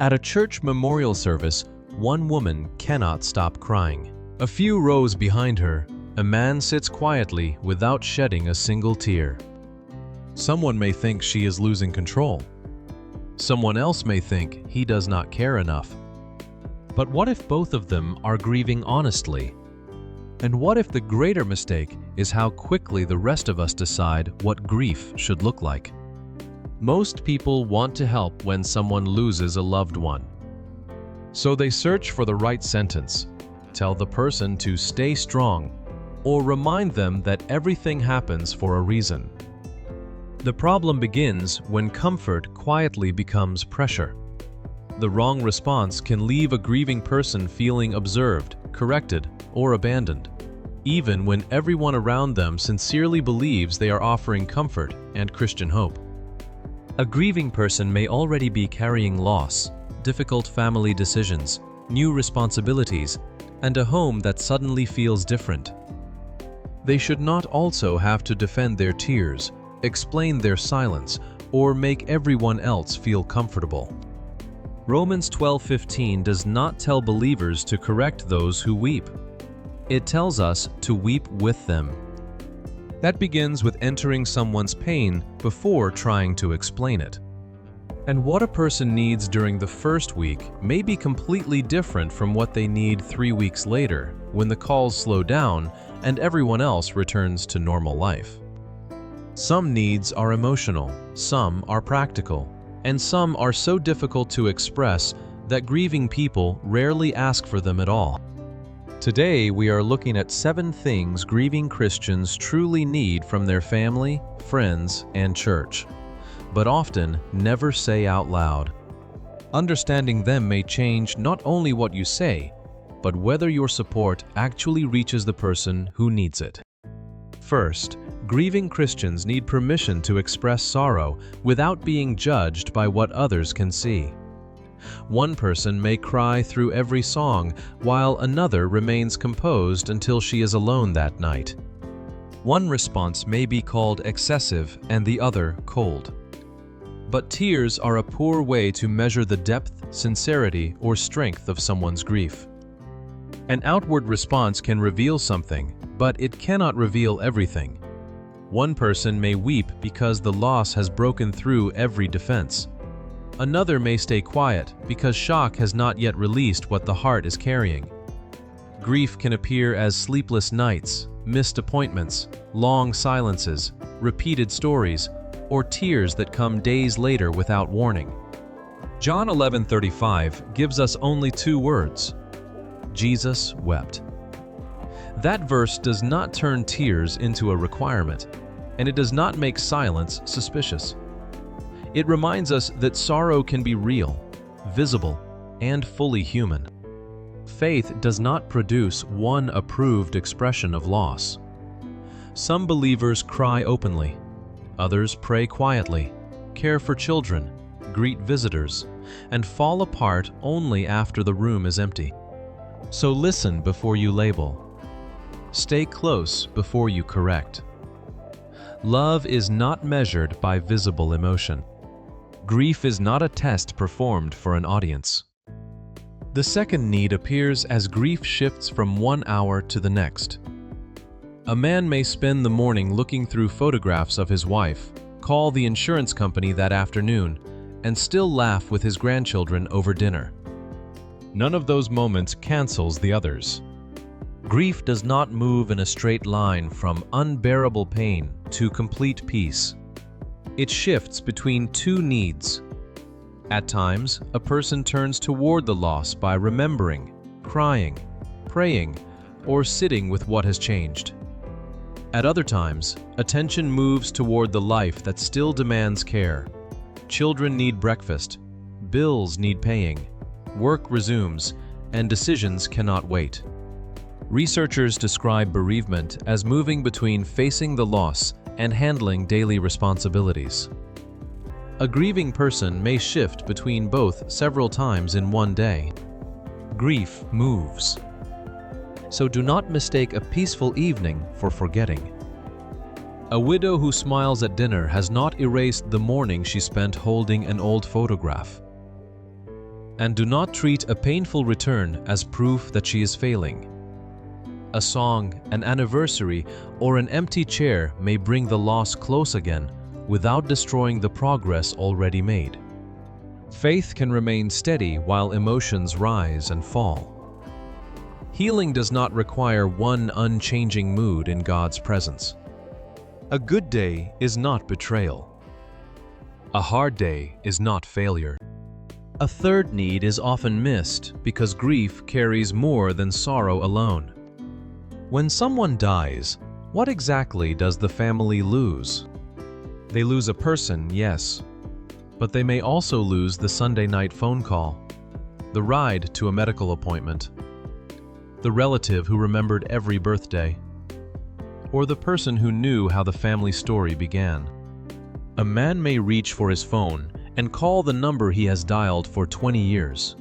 At a church memorial service, one woman cannot stop crying. A few rows behind her, a man sits quietly without shedding a single tear. Someone may think she is losing control. Someone else may think he does not care enough. But what if both of them are grieving honestly? And what if the greater mistake is how quickly the rest of us decide what grief should look like? Most people want to help when someone loses a loved one. So they search for the right sentence, tell the person to stay strong, or remind them that everything happens for a reason. The problem begins when comfort quietly becomes pressure. The wrong response can leave a grieving person feeling observed, corrected, or abandoned, even when everyone around them sincerely believes they are offering comfort and Christian hope. A grieving person may already be carrying loss, difficult family decisions, new responsibilities, and a home that suddenly feels different. They should not also have to defend their tears, explain their silence, or make everyone else feel comfortable. Romans 12:15 does not tell believers to correct those who weep. It tells us to weep with them. That begins with entering someone's pain before trying to explain it. And what a person needs during the first week may be completely different from what they need 3 weeks later, when the calls slow down and everyone else returns to normal life. Some needs are emotional, some are practical, and some are so difficult to express that grieving people rarely ask for them at all. Today, we are looking at 7 things grieving Christians truly need from their family, friends, and church, but often never say out loud. Understanding them may change not only what you say, but whether your support actually reaches the person who needs it. First, grieving Christians need permission to express sorrow without being judged by what others can see. One person may cry through every song, while another remains composed until she is alone that night. One response may be called excessive and the other cold. But tears are a poor way to measure the depth, sincerity, or strength of someone's grief. An outward response can reveal something, but it cannot reveal everything. One person may weep because the loss has broken through every defense. Another may stay quiet because shock has not yet released what the heart is carrying. Grief can appear as sleepless nights, missed appointments, long silences, repeated stories, or tears that come days later without warning. John 11:35 gives us only 2 words: Jesus wept. That verse does not turn tears into a requirement, and it does not make silence suspicious. It reminds us that sorrow can be real, visible, and fully human. Faith does not produce one approved expression of loss. Some believers cry openly, others pray quietly, care for children, greet visitors, and fall apart only after the room is empty. So listen before you label. Stay close before you correct. Love is not measured by visible emotion. Grief is not a test performed for an audience. The second need appears as grief shifts from one hour to the next. A man may spend the morning looking through photographs of his wife, call the insurance company that afternoon, and still laugh with his grandchildren over dinner. None of those moments cancels the others. Grief does not move in a straight line from unbearable pain to complete peace. It shifts between 2 needs. At times, a person turns toward the loss by remembering, crying, praying, or sitting with what has changed. At other times, attention moves toward the life that still demands care. Children need breakfast, bills need paying, work resumes, and decisions cannot wait. Researchers describe bereavement as moving between facing the loss and handling daily responsibilities. A grieving person may shift between both several times in one day. Grief moves. So do not mistake a peaceful evening for forgetting. A widow who smiles at dinner has not erased the morning she spent holding an old photograph. and do not treat a painful return as proof that she is failing. A song, an anniversary, or an empty chair may bring the loss close again without destroying the progress already made. Faith can remain steady while emotions rise and fall. Healing does not require one unchanging mood in God's presence. A good day is not betrayal. A hard day is not failure. A third need is often missed because grief carries more than sorrow alone. When someone dies, what exactly does the family lose? They lose a person, yes, but they may also lose the Sunday night phone call, the ride to a medical appointment, the relative who remembered every birthday, or the person who knew how the family story began. A man may reach for his phone and call the number he has dialed for 20 years.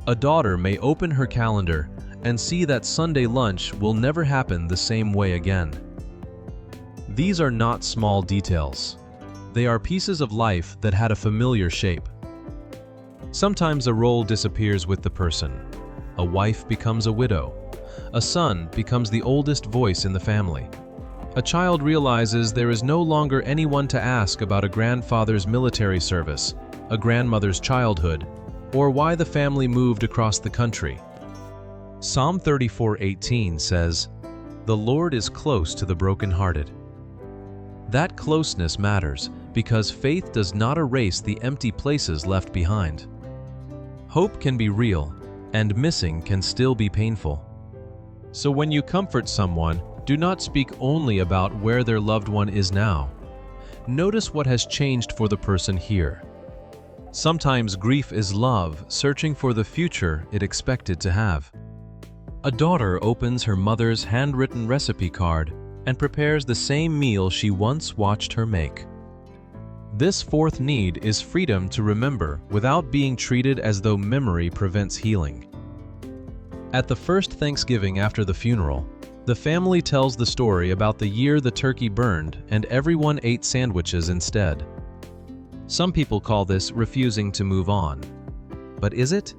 A daughter may open her calendar and see that Sunday lunch will never happen the same way again. These are not small details. They are pieces of life that had a familiar shape. Sometimes a role disappears with the person. A wife becomes a widow. A son becomes the oldest voice in the family. A child realizes there is no longer anyone to ask about a grandfather's military service, a grandmother's childhood, or why the family moved across the country. Psalm 34:18 says, "The Lord is close to the brokenhearted." That closeness matters because faith does not erase the empty places left behind. Hope can be real, and missing can still be painful. So when you comfort someone, do not speak only about where their loved one is now. Notice what has changed for the person here. Sometimes grief is love searching for the future it expected to have. A daughter opens her mother's handwritten recipe card and prepares the same meal she once watched her make. This fourth need is freedom to remember without being treated as though memory prevents healing. At the first Thanksgiving after the funeral, the family tells the story about the year the turkey burned and everyone ate sandwiches instead. Some people call this refusing to move on. But is it?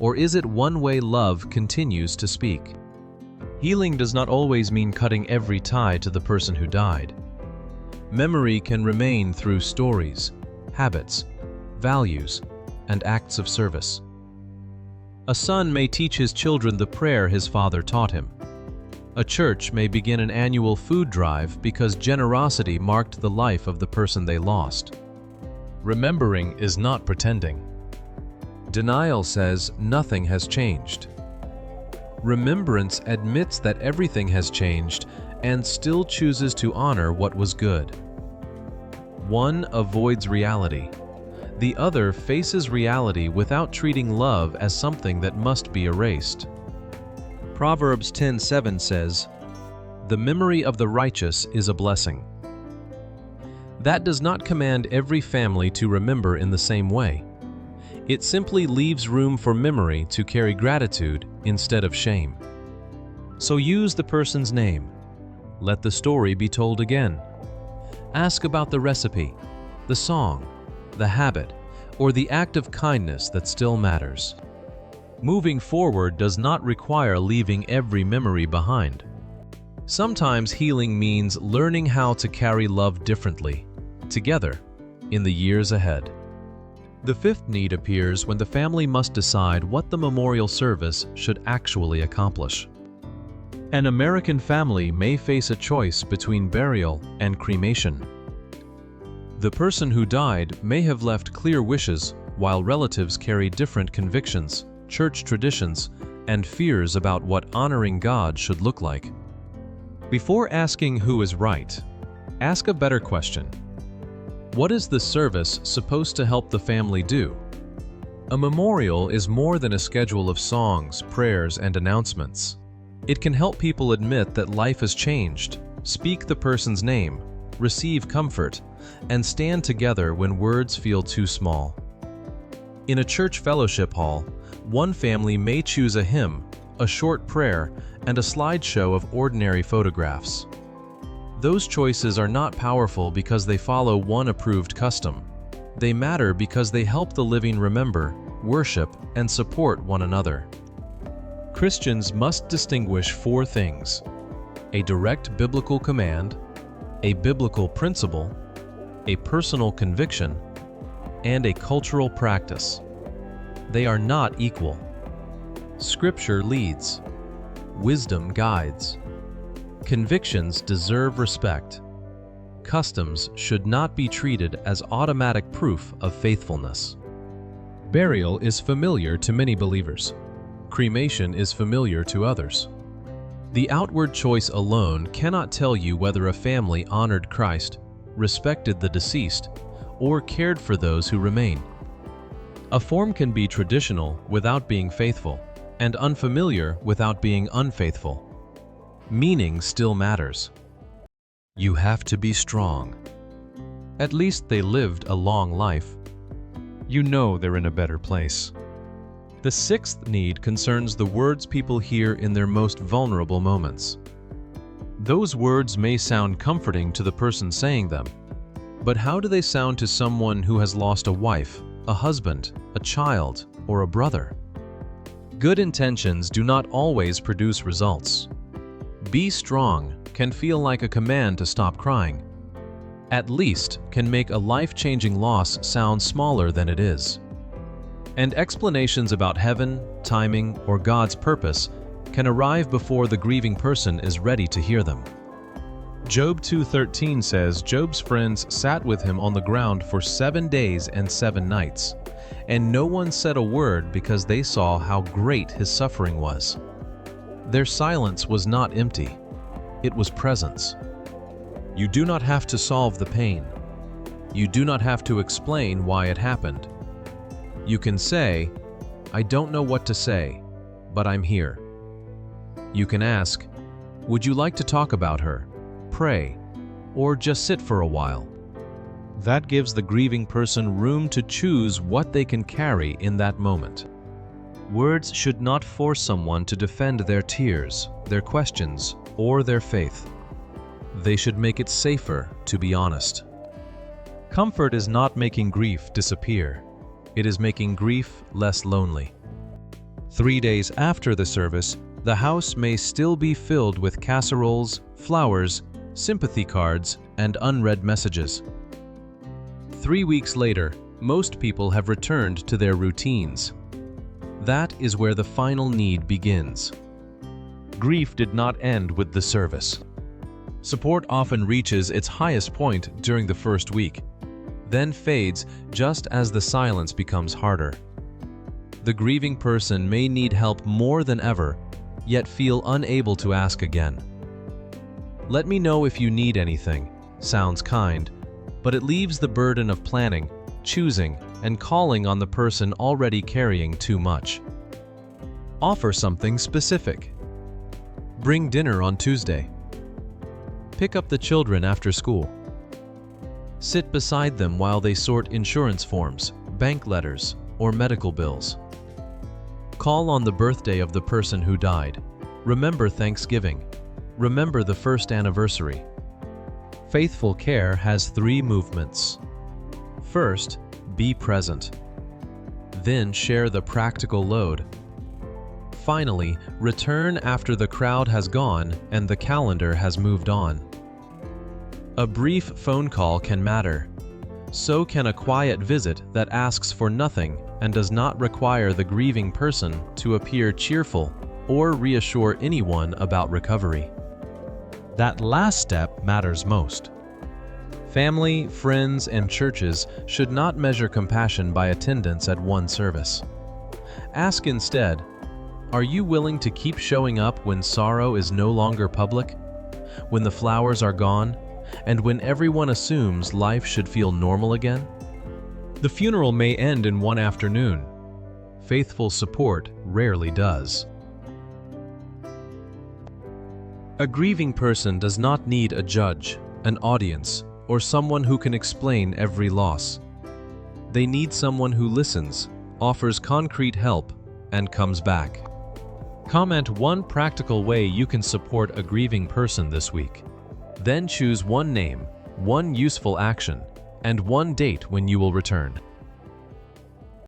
Or is it one way love continues to speak? Healing does not always mean cutting every tie to the person who died. Memory can remain through stories, habits, values, and acts of service. A son may teach his children the prayer his father taught him. A church may begin an annual food drive because generosity marked the life of the person they lost. Remembering is not pretending. Denial says nothing has changed. Remembrance admits that everything has changed and still chooses to honor what was good. One avoids reality. The other faces reality without treating love as something that must be erased. Proverbs 10:7 says, "The memory of the righteous is a blessing." That does not command every family to remember in the same way. It simply leaves room for memory to carry gratitude instead of shame. So use the person's name. Let the story be told again. Ask about the recipe, the song, the habit, or the act of kindness that still matters. Moving forward does not require leaving every memory behind. Sometimes healing means learning how to carry love differently, together, in the years ahead. The fifth need appears when the family must decide what the memorial service should actually accomplish. An American family may face a choice between burial and cremation. The person who died may have left clear wishes, while relatives carry different convictions, church traditions, and fears about what honoring God should look like. Before asking who is right, ask a better question. What is the service supposed to help the family do? A memorial is more than a schedule of songs, prayers, and announcements. It can help people admit that life has changed, speak the person's name, receive comfort, and stand together when words feel too small. In a church fellowship hall, one family may choose a hymn, a short prayer, and a slideshow of ordinary photographs. Those choices are not powerful because they follow one approved custom. They matter because they help the living remember, worship, and support one another. Christians must distinguish four things: a direct biblical command, a biblical principle, a personal conviction, and a cultural practice. They are not equal. Scripture leads. Wisdom guides. Convictions deserve respect. Customs should not be treated as automatic proof of faithfulness. Burial is familiar to many believers. Cremation is familiar to others. The outward choice alone cannot tell you whether a family honored Christ, respected the deceased, or cared for those who remain. A form can be traditional without being faithful, and unfamiliar without being unfaithful. Meaning still matters. You have to be strong. At least they lived a long life. You know they're in a better place. The sixth need concerns the words people hear in their most vulnerable moments. Those words may sound comforting to the person saying them, but how do they sound to someone who has lost a wife, a husband, a child, or a brother? Good intentions do not always produce results. Be strong can feel like a command to stop crying. At least can make a life-changing loss sound smaller than it is. And explanations about heaven, timing, or God's purpose can arrive before the grieving person is ready to hear them. Job 2:13 says Job's friends sat with him on the ground for 7 days and 7 nights, and no one said a word because they saw how great his suffering was. Their silence was not empty. It was presence. You do not have to solve the pain. You do not have to explain why it happened. You can say, "I don't know what to say, but I'm here." You can ask, "Would you like to talk about her, pray, or just sit for a while?" That gives the grieving person room to choose what they can carry in that moment. Words should not force someone to defend their tears, their questions, or their faith. They should make it safer to be honest. Comfort is not making grief disappear. It is making grief less lonely. 3 days after the service, the house may still be filled with casseroles, flowers, sympathy cards, and unread messages. 3 weeks later, most people have returned to their routines. That is where the final need begins. Grief did not end with the service. Support often reaches its highest point during the first week, then fades just as the silence becomes harder. The grieving person may need help more than ever, yet feel unable to ask again. "Let me know if you need anything" sounds kind, but it leaves the burden of planning, choosing, and calling on the person already carrying too much. Offer something specific. Bring dinner on Tuesday. Pick up the children after school. Sit beside them while they sort insurance forms, bank letters, or medical bills. Call on the birthday of the person who died. Remember Thanksgiving. Remember the first anniversary. Faithful care has 3 movements. First, be present. Then share the practical load. Finally, return after the crowd has gone and the calendar has moved on. A brief phone call can matter. So can a quiet visit that asks for nothing and does not require the grieving person to appear cheerful or reassure anyone about recovery. That last step matters most. Family, friends, and churches should not measure compassion by attendance at one service. Ask instead, are you willing to keep showing up when sorrow is no longer public, when the flowers are gone, and when everyone assumes life should feel normal again? The funeral may end in one afternoon. Faithful support rarely does. A grieving person does not need a judge, an audience, or someone who can explain every loss. They need someone who listens, offers concrete help, and comes back. Comment one practical way you can support a grieving person this week. Then choose one name, one useful action, and one date when you will return.